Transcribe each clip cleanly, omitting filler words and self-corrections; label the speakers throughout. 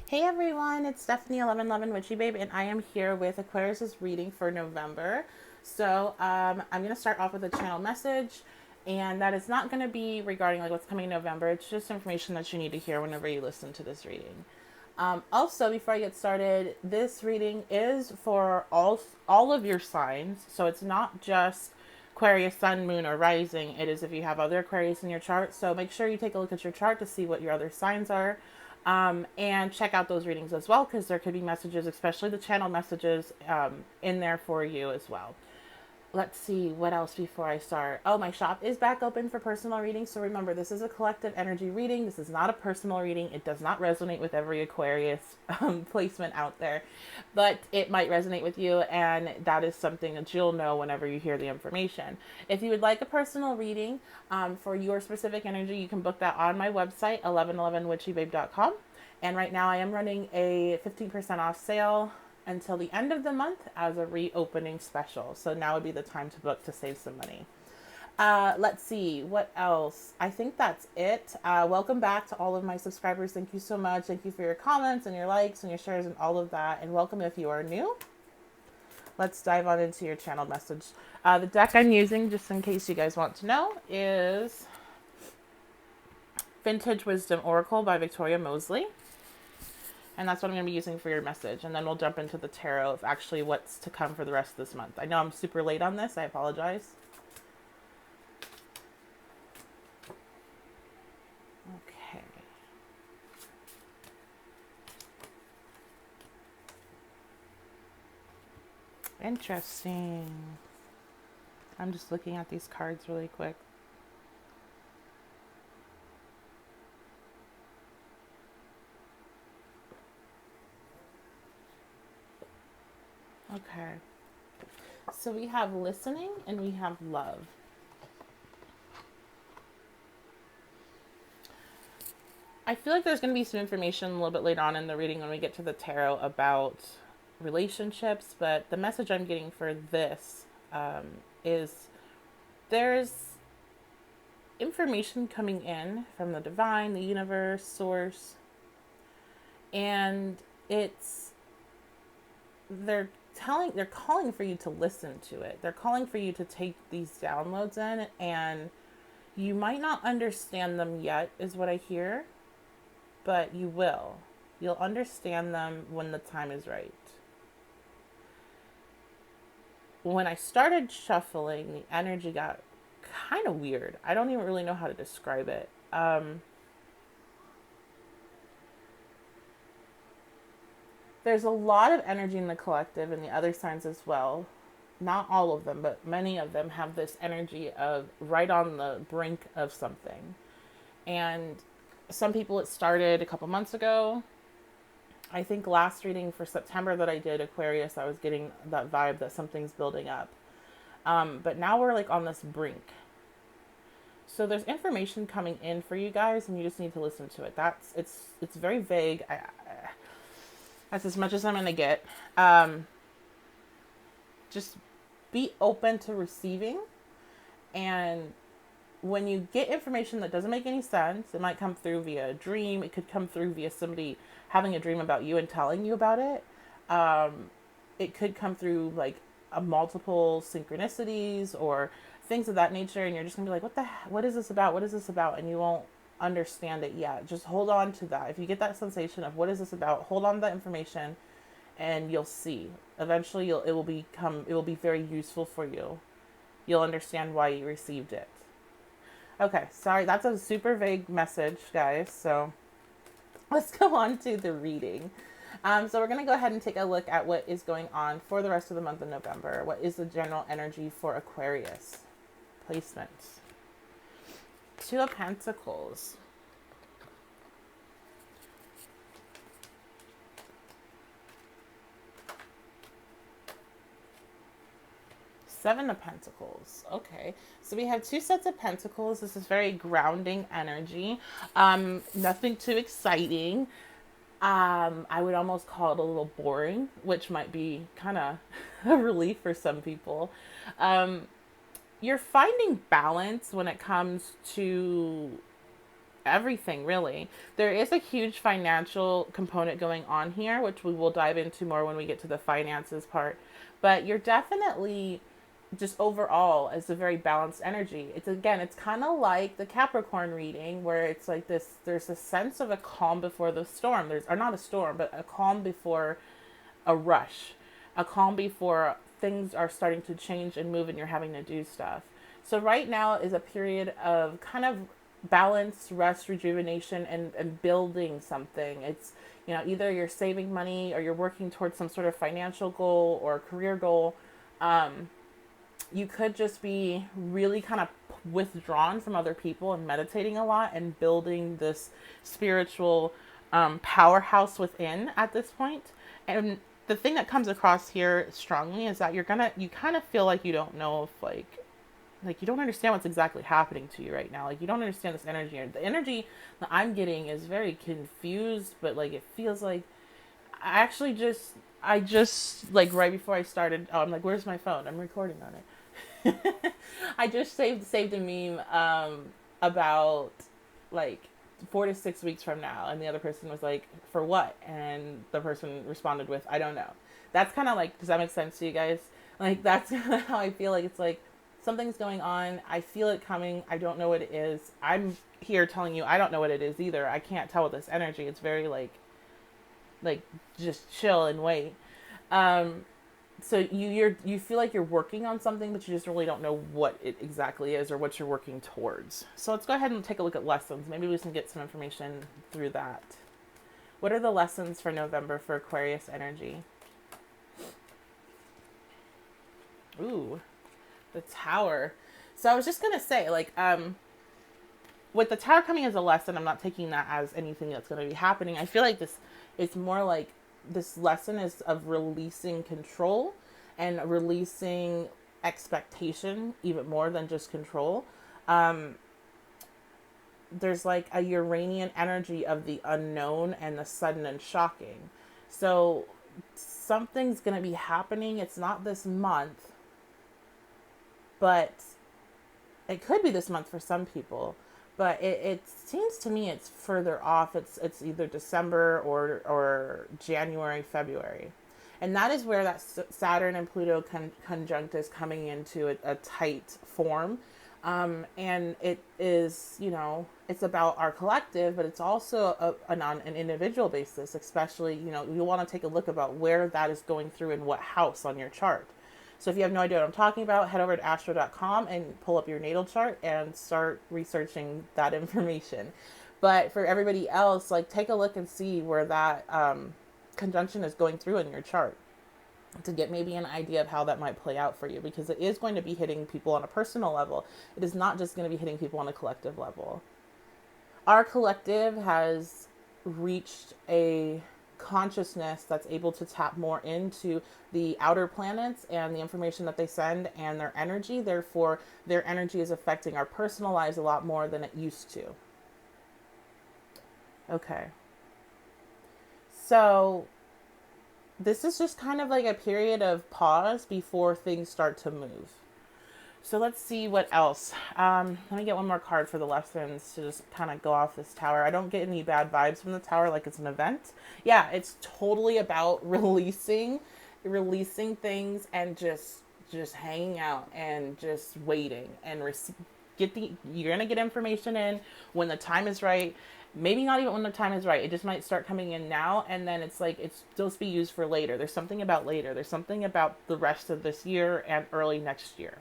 Speaker 1: Hey everyone, it's Stephanie 1111 Witchy Babe, and I am here with Aquarius's reading for November. I'm going to start off with a channel message, and that is not going to be regarding like what's coming in November. It's just information that you need to hear whenever you listen to this reading. Also, before I get started, this reading is for all of your signs, so it's not just Aquarius, Sun, Moon, or Rising. It is if you have other Aquarius in your chart. So make sure you take a look at your chart to see what your other signs are. And check out those readings as well, because there could be messages, especially the channel messages, in there for you as well. Let's see what else before I start. Oh, my shop is back open for personal readings. So remember, this is a collective energy reading. This is not a personal reading. It does not resonate with every Aquarius placement out there, but it might resonate with you. And that is something that you'll know whenever you hear the information. If you would like a personal reading for your specific energy, you can book that on my website, 1111witchybabe.com. And right now I am running a 15% off sale until the end of the month as a reopening special. So now would be the time to book to save some money. Let's see, what else? I think that's it. Welcome back to all of my subscribers. Thank you so much. Thank you for your comments and your likes and your shares and all of that. And welcome if you are new. Let's dive on into your channel message. The deck I'm using, just in case you guys want to know, is Vintage Wisdom Oracle by Victoria Mosley. And that's what I'm going to be using for your message. And then we'll jump into the tarot of actually what's to come for the rest of this month. I know I'm super late on this. I apologize. Okay. Interesting. I'm just looking at these cards really quick. Okay. So we have listening and we have love. I feel like there's going to be some information a little bit later on in the reading when we get to the tarot about relationships, but the message I'm getting for this is there's information coming in from the divine, the universe, source, and it's they're calling for you to listen to it. They're calling for you to take these downloads in, and you might not understand them yet, is what I hear, but you will. You'll understand them when the time is right. When I started shuffling, the energy got kind of weird. I don't even really know how to describe it. There's a lot of energy in the collective and the other signs as well. Not all of them, but many of them have this energy of right on the brink of something. And some people, it started a couple months ago. I think last reading for September that I did, Aquarius, I was getting that vibe that something's building up. But now we're like on this brink. So there's information coming in for you guys, and you just need to listen to it. It's very vague. That's as much as I'm gonna get. Just be open to receiving, and when you get information that doesn't make any sense, it might come through via a dream. It could come through via somebody having a dream about you and telling you about it. It could come through like a multiple synchronicities or things of that nature, and you're just gonna be like, what is this about? What is this about? And you won't understand it yet. Just hold on to that. If you get that sensation of what is this about, hold on to that information, and you'll see. Eventually, it will be very useful for you. You'll understand why you received it. Okay, sorry, that's a super vague message, guys. So let's go on to the reading. So we're going to go ahead and take a look at what is going on for the rest of the month of November. What is the general energy for Aquarius? Placements. Two of Pentacles. Seven of Pentacles. Okay. So we have two sets of Pentacles. This is very grounding energy. Nothing too exciting. I would almost call it a little boring, which might be kind of a relief for some people. You're finding balance when it comes to everything, really. There is a huge financial component going on here, which we will dive into more when we get to the finances part. But you're definitely just overall as a very balanced energy. It's again, it's kind of like the Capricorn reading where it's like this, there's a sense of a calm before the storm. There's, or not a storm, but a calm before a rush, a calm before things are starting to change and move and you're having to do stuff. So right now is a period of kind of balance, rest, rejuvenation, and building something. It's, you know, either you're saving money or you're working towards some sort of financial goal or career goal. You could just be really kind of withdrawn from other people and meditating a lot and building this spiritual powerhouse within at this point. And the thing that comes across here strongly is that you kind of feel like you don't know if like you don't understand what's exactly happening to you right now. Like you don't understand this energy. The energy that I'm getting is very confused, but like it feels like I just like right before I started, oh, I'm like, where's my phone? I'm recording on it. I just saved a meme about like 4 to 6 weeks from now, and the other person was like, for what? And the person responded with, I don't know. That's kind of like, does that make sense to you guys? Like that's kind of how I feel. Like it's like something's going on, I feel it coming, I don't know what it is. I'm here telling you I don't know what it is either. I can't tell with this energy. It's very like just chill and wait. So you feel like you're working on something, but you just really don't know what it exactly is or what you're working towards. So let's go ahead and take a look at lessons. Maybe we can get some information through that. What are the lessons for November for Aquarius energy? Ooh, the Tower. So I was just gonna say, like, with the Tower coming as a lesson, I'm not taking that as anything that's going to be happening. I feel like this, it's more like this lesson is of releasing control and releasing expectation even more than just control. There's like a Uranian energy of the unknown and the sudden and shocking. So something's going to be happening. It's not this month, but it could be this month for some people. But it seems to me it's further off. It's either December or January, February. And that is where that Saturn and Pluto conjunct is coming into a tight form. And it is, you know, it's about our collective, but it's also on an individual basis, especially, you know, you want to take a look about where that is going through in what house on your chart. So if you have no idea what I'm talking about, head over to astro.com and pull up your natal chart and start researching that information. But for everybody else, like take a look and see where that conjunction is going through in your chart to get maybe an idea of how that might play out for you, because it is going to be hitting people on a personal level. It is not just going to be hitting people on a collective level. Our collective has reached a consciousness that's able to tap more into the outer planets and the information that they send and their energy. Therefore, their energy is affecting our personal lives a lot more than it used to. Okay. So this is just kind of like a period of pause before things start to move. So let's see what else. Let me get one more card for the lessons to just kind of go off this Tower. I don't get any bad vibes from the Tower like it's an event. Yeah, it's totally about releasing things and just hanging out and just waiting and you're going to get information in when the time is right. Maybe not even when the time is right. It just might start coming in now, and then it's like it's supposed to be used for later. There's something about later. There's something about the rest of this year and early next year.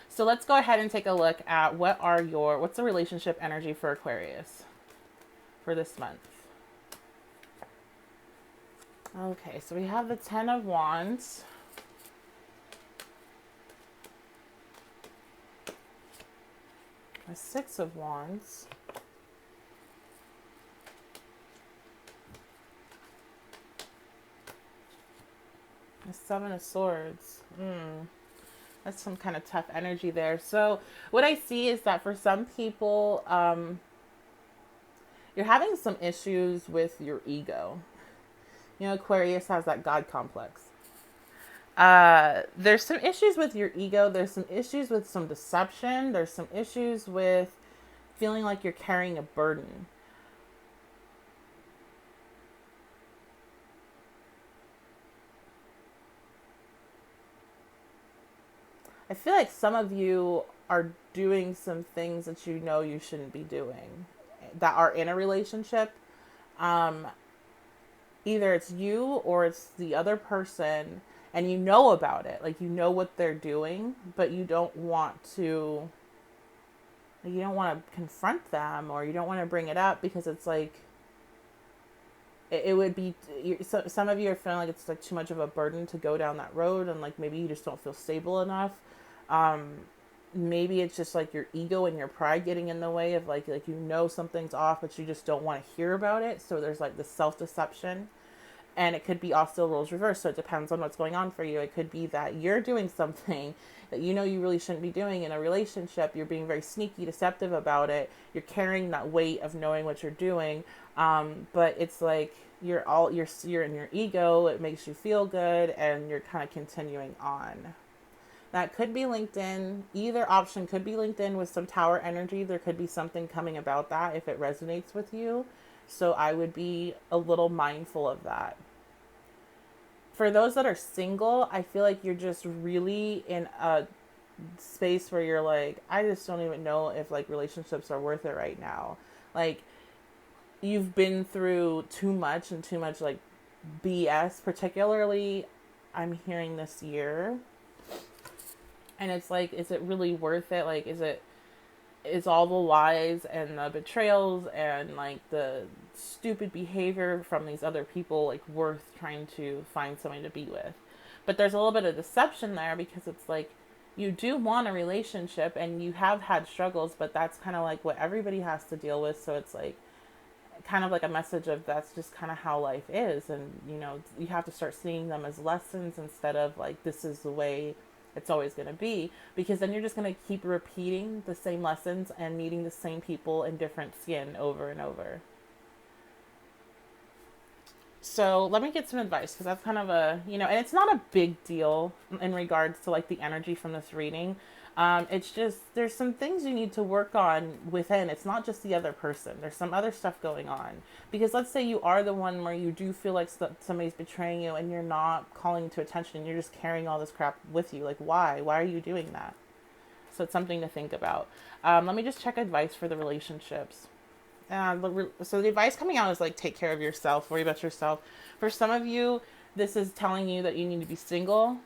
Speaker 1: So let's go ahead and take a look at what's the relationship energy for Aquarius for this month. Okay, so we have the 10 of Wands. The 6 of Wands. The 7 of Swords. That's some kind of tough energy there. So what I see is that for some people, you're having some issues with your ego. You know, Aquarius has that God complex. There's some issues with your ego. There's some issues with some deception. There's some issues with feeling like you're carrying a burden. I feel like some of you are doing some things that you know you shouldn't be doing that are in a relationship. Um, Either it's you or it's the other person, and you know about it. Like, you know what they're doing, but you don't want to confront them, or you don't want to bring it up because it's like, it would be, so, some of you are feeling like it's like too much of a burden to go down that road, and like maybe you just don't feel stable enough. um Maybe it's just like your ego and your pride getting in the way of like you know something's off, but you just don't want to hear about it, so there's like the self-deception. And it could be also roles reversed, so it depends on what's going on for you. It could be that you're doing something that you know you really shouldn't be doing in a relationship. You're being very sneaky, deceptive about it. You're carrying that weight of knowing what you're doing, but it's like you're in your ego. It makes you feel good, and you're kind of continuing on. That could be LinkedIn. Either option could be LinkedIn with some tower energy. There could be something coming about that if it resonates with you. So I would be a little mindful of that. For those that are single, I feel like you're just really in a space where you're like, I just don't even know if like relationships are worth it right now. Like, you've been through too much, and too much like BS, particularly I'm hearing this year. And it's like, is it really worth it? Like, is all the lies and the betrayals and like the stupid behavior from these other people like worth trying to find somebody to be with? But there's a little bit of deception there, because it's like, you do want a relationship and you have had struggles, but that's kind of like what everybody has to deal with. So it's like kind of like a message of, that's just kind of how life is. And you know, you have to start seeing them as lessons instead of like, this is the way it's always going to be, because then you're just going to keep repeating the same lessons and meeting the same people in different skin over and over. So let me get some advice, because that's kind of a, and it's not a big deal in regards to like the energy from this reading. It's just, there's some things you need to work on within. It's not just the other person. There's some other stuff going on. Because let's say you are the one where you do feel like somebody's betraying you, and you're not calling to attention, and you're just carrying all this crap with you. Like, why? Why are you doing that? So it's something to think about. Let me just check advice for the relationships. So the advice coming out is like, take care of yourself, worry about yourself. For some of you, this is telling you that you need to be single.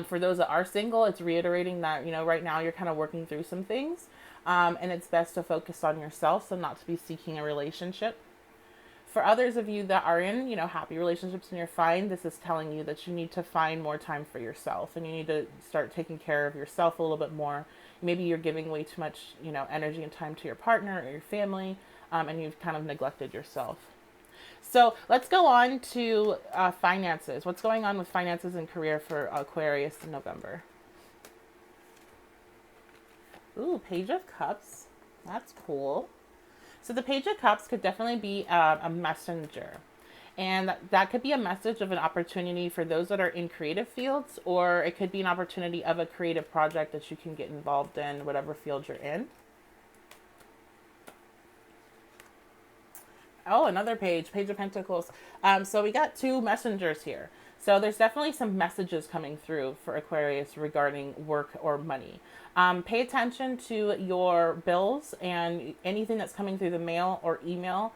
Speaker 1: For those that are single, it's reiterating that, right now you're kind of working through some things. And it's best to focus on yourself, so not to be seeking a relationship. For others of you that are in, happy relationships and you're fine, this is telling you that you need to find more time for yourself, and you need to start taking care of yourself a little bit more. Maybe you're giving way too much, energy and time to your partner or your family, and you've kind of neglected yourself. So let's go on to finances. What's going on with finances and career for Aquarius in November? Ooh, Page of Cups. That's cool. So the Page of Cups could definitely be a messenger. And that could be a message of an opportunity for those that are in creative fields, or it could be an opportunity of a creative project that you can get involved in, whatever field you're in. Oh, another Page of Pentacles. So we got two messengers here. So there's definitely some messages coming through for Aquarius regarding work or money. Pay attention to your bills and anything that's coming through the mail or email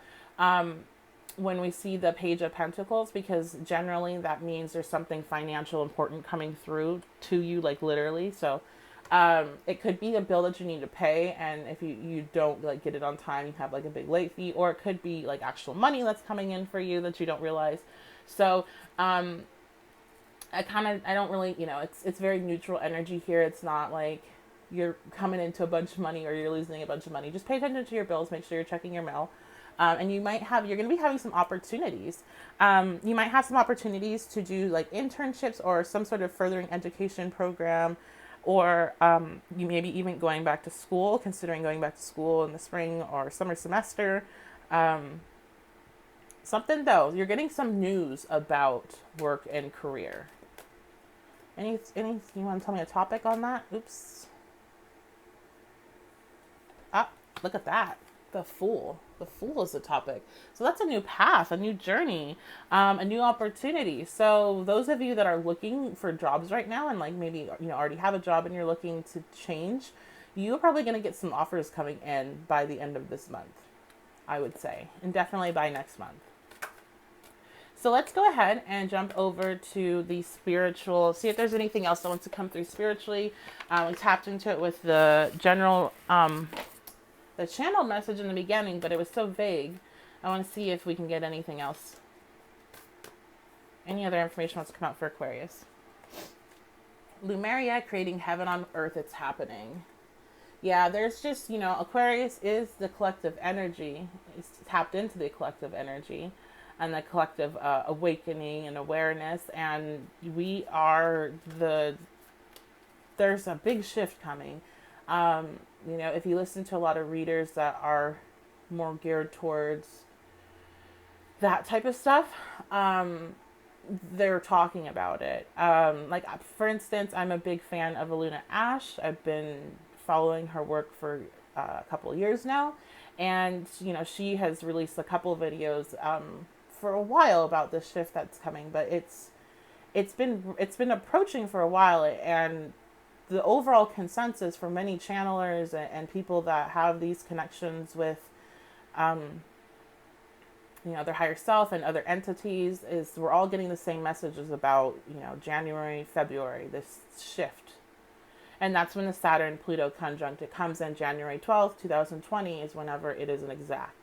Speaker 1: when we see the Page of Pentacles, because generally that means there's something financial important coming through to you, like literally. So it could be a bill that you need to pay, and if you don't like get it on time, you have like a big late fee, or it could be like actual money that's coming in for you that you don't realize. So I don't really, it's very neutral energy here. It's not like you're coming into a bunch of money or you're losing a bunch of money. Just pay attention to your bills. Make sure you're checking your mail. And you're going to be having some opportunities. You might have some opportunities to do like internships or some sort of furthering education program, or you maybe even going back to school, considering going back to school in the spring or summer semester. Something though, you're getting some news about work and career. Any you want to tell me a topic on that? Oops. Look at that. The Fool. The Fool is the topic. So that's a new path, a new journey, a new opportunity. So those of you that are looking for jobs right now and like maybe, already have a job and you're looking to change, you're probably going to get some offers coming in by the end of this month, I would say, and definitely by next month. So let's go ahead and jump over to the spiritual, see if there's anything else that wants to come through spiritually. We tapped into it with the general, the channel message in the beginning, but it was so vague. I want to see if we can get anything else. Any other information wants to come out for Aquarius. Lumeria creating heaven on earth, it's happening. Yeah, there's just, Aquarius is the collective energy. It's tapped into the collective energy and the collective awakening and awareness. And there's a big shift coming. If you listen to a lot of readers that are more geared towards that type of stuff, they're talking about it. Like, for instance, I'm a big fan of Aluna Ash. I've been following her work for a couple of years now. And, she has released a couple of videos for a while about this shift that's coming. But it's been approaching for a while, and the overall consensus for many channelers and people that have these connections with, their higher self and other entities is we're all getting the same messages about, January, February, this shift. And that's when the Saturn-Pluto conjunct, it comes in January 12th, 2020 is whenever it is an exact.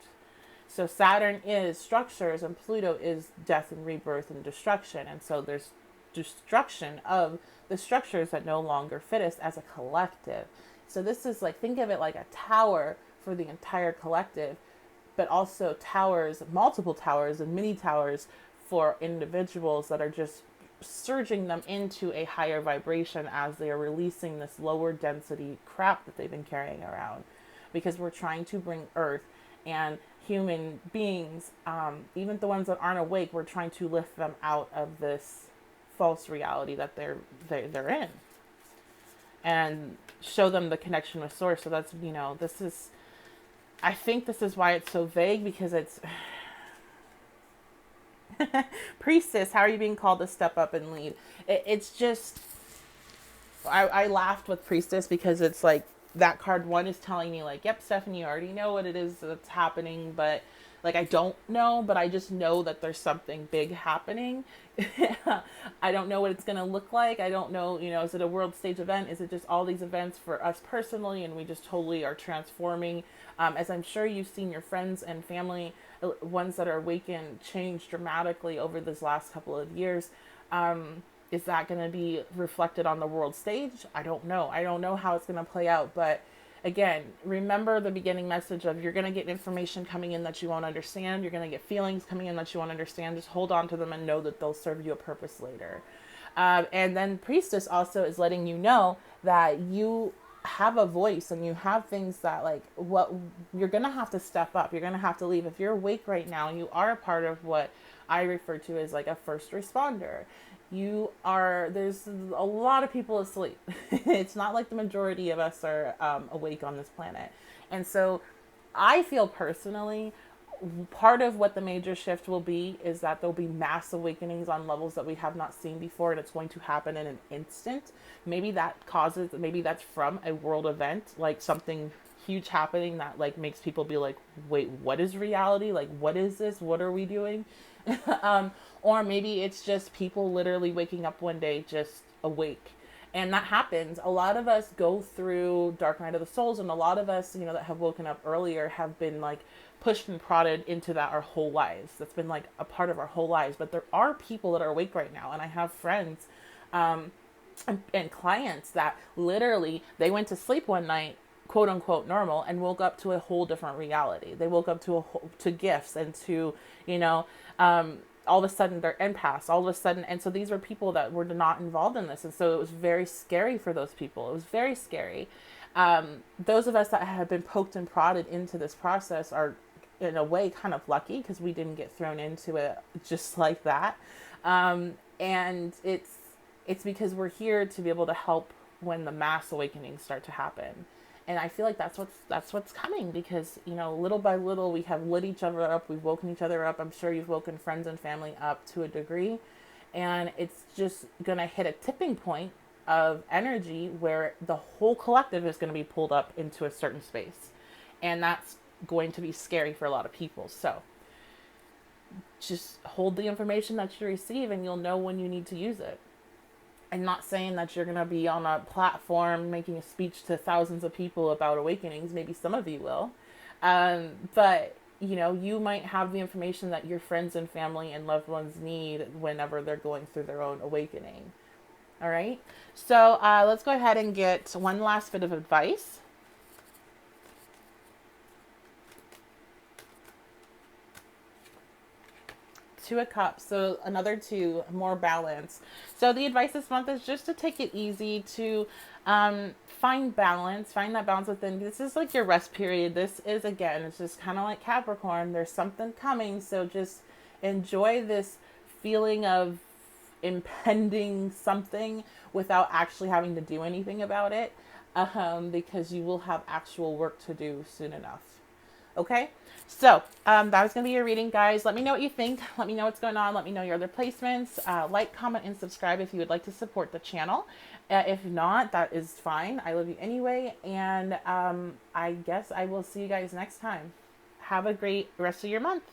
Speaker 1: So Saturn is structures and Pluto is death and rebirth and destruction. And so there's destruction of the structures that no longer fit us as a collective. So this is like, think of it like a tower for the entire collective, but also towers, multiple towers and mini towers for individuals that are just surging them into a higher vibration as they are releasing this lower density crap that they've been carrying around. Because we're trying to bring Earth and human beings, even the ones that aren't awake, we're trying to lift them out of this false reality that they're in, and show them the connection with source. So that's, I think this is why it's so vague, because it's Priestess, how are you being called to step up and lead? It's just, I laughed with Priestess because it's like that card one is telling me like, yep, Stephanie, you already know what it is that's happening, but like, I don't know, but I just know that there's something big happening. I don't know what it's going to look like. I don't know, is it a world stage event? Is it just all these events for us personally? And we just totally are transforming. As I'm sure you've seen your friends and family, ones that are awakened, change dramatically over this last couple of years. Is that going to be reflected on the world stage? I don't know. I don't know how it's going to play out, but again, remember the beginning message of you're going to get information coming in that you won't understand. You're going to get feelings coming in that you won't understand. Just hold on to them and know that they'll serve you a purpose later. And then Priestess also is letting you know that you have a voice and you have things that like what you're going to have to step up. You're going to have to leave. If you're awake right now, you are a part of what I refer to as like a first responder. There's a lot of people asleep. It's not like the majority of us are awake on this planet. And so I feel personally, part of what the major shift will be is that there'll be mass awakenings on levels that we have not seen before, and it's going to happen in an instant. Maybe that's from a world event, like something huge happening that like makes people be like, wait, what is reality? Like, what is this? What are we doing? Or maybe it's just people literally waking up one day just awake. And that happens. A lot of us go through dark night of the souls, and a lot of us, that have woken up earlier have been like pushed and prodded into that our whole lives. That's been like a part of our whole lives. But there are people that are awake right now, and I have friends and clients that literally they went to sleep one night, quote unquote normal, and woke up to a whole different reality. They woke up to gifts and to, all of a sudden they're empaths, all of a sudden. And so these were people that were not involved in this. And so it was very scary for those people. It was very scary. Those of us that have been poked and prodded into this process are in a way kind of lucky because we didn't get thrown into it just like that. And it's because we're here to be able to help when the mass awakenings start to happen. And I feel like that's what's coming, because, you know, little by little we have lit each other up, we've woken each other up. I'm sure you've woken friends and family up to a degree, and it's just gonna hit a tipping point of energy where the whole collective is going to be pulled up into a certain space, and that's going to be scary for a lot of people. So just hold the information that you receive, and you'll know when you need to use it. I'm not saying that you're going to be on a platform making a speech to thousands of people about awakenings. Maybe some of you will. But, you know, you might have the information that your friends and family and loved ones need whenever they're going through their own awakening. All right. So let's go ahead and get one last bit of advice. Two of Cups, so another two, more balance. So the advice this month is just to take it easy, to find balance, find that balance within. This is like your rest period. This is, again, it's just kind of like Capricorn. There's something coming, so just enjoy this feeling of impending something without actually having to do anything about it, because you will have actual work to do soon enough. Okay, so that was going to be your reading, guys. Let me know what you think. Let me know what's going on. Let me know your other placements. Like, comment, and subscribe if you would like to support the channel. If not, that is fine. I love you anyway. And I guess I will see you guys next time. Have a great rest of your month.